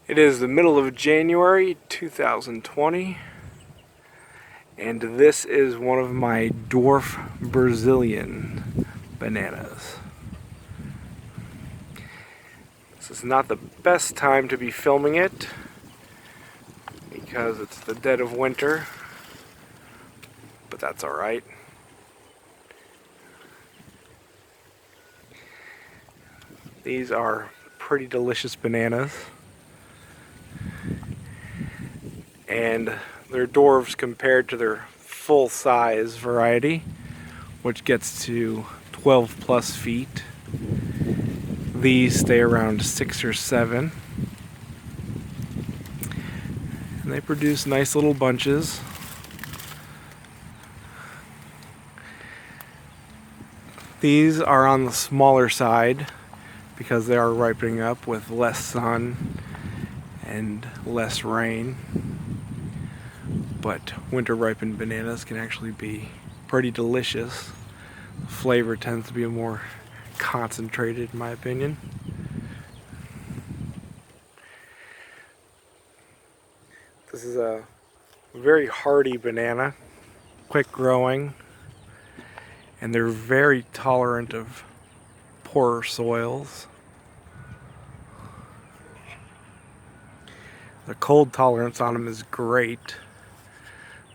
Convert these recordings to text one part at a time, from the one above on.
It is the middle of January 2020, and this is one of my Dwarf Brazilian bananas. This is not the best time to be filming it because it's the dead of winter, but that's alright. These are pretty delicious bananas, and they're dwarfs compared to their full-size variety, which gets to 12 plus feet. These stay around 6 or 7, and they produce nice little bunches. These are on the smaller side because they are ripening up with less sun and less rain. But winter ripened bananas can actually be pretty delicious. The flavor tends to be more concentrated, in my opinion. This is a very hardy banana, quick growing, and they're very tolerant of poorer soils. The cold tolerance on them is great.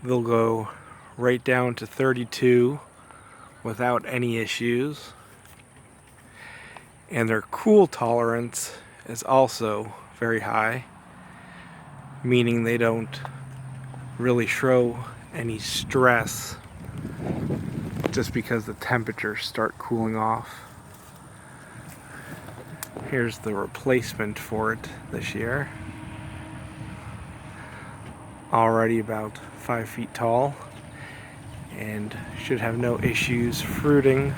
They'll go right down to 32 without any issues. And their cool tolerance is also very high, meaning they don't really show any stress just because the temperatures start cooling off. Here's the replacement for it this year. Already about 5 feet tall and should have no issues fruiting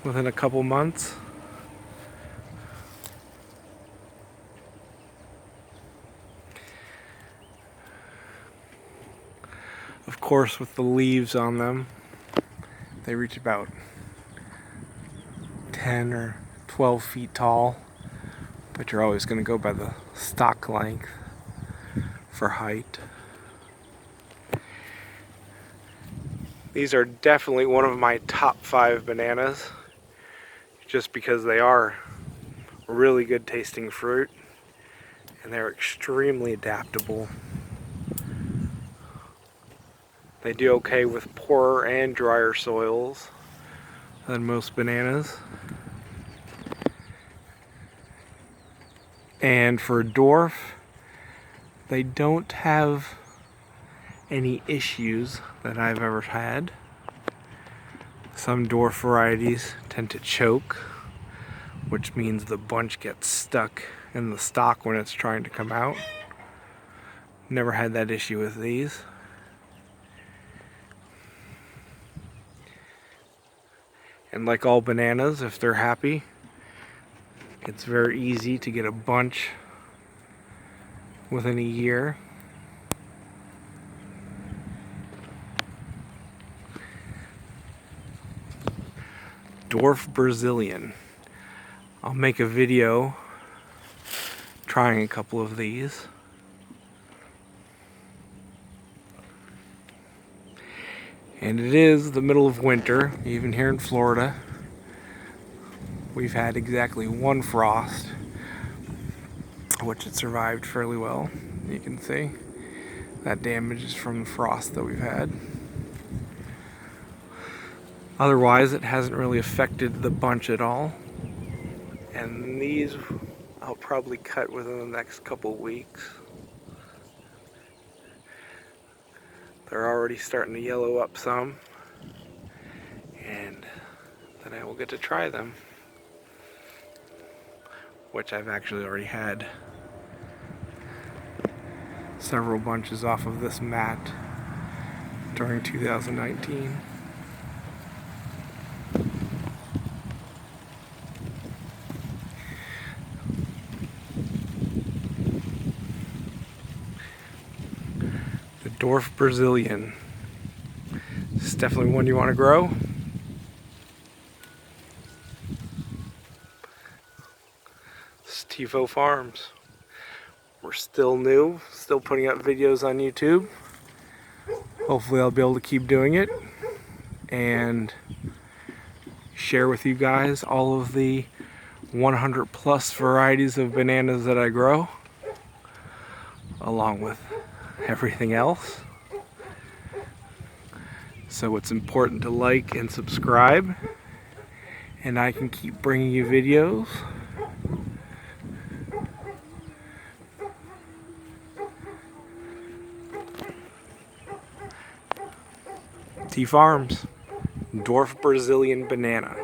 within a couple months. Of course, with the leaves on them, they reach about 10 or 12 feet tall, but you're always going to go by the stalk length for height. These are definitely one of my top 5 bananas, just because they are really good tasting fruit and they're extremely adaptable. They do okay with poorer and drier soils than most bananas. And for dwarf, they don't have any issues that I've ever had. Some dwarf varieties tend to choke, which means the bunch gets stuck in the stalk when it's trying to come out. Never had that issue with these. And like all bananas, if they're happy, it's very easy to get a bunch within a year. Dwarf Brazilian. I'll make a video trying a couple of these. And it is the middle of winter, even here in Florida. We've had exactly 1 frost, which it survived fairly well. You can see that damage is from the frost that we've had. Otherwise, it hasn't really affected the bunch at all. And these I'll probably cut within the next couple weeks. They're already starting to yellow up some, and then I will get to try them, which I've actually already had several bunches off of this mat during 2019. The Dwarf Brazilian. It's definitely one you want to grow. Tfarms. We're still new, still putting up videos on YouTube. Hopefully I'll be able to keep doing it and share with you guys all of the 100 plus varieties of bananas that I grow, along with everything else. So it's important to like and subscribe, and I can keep bringing you videos. Tfarms, Dwarf Brazilian banana.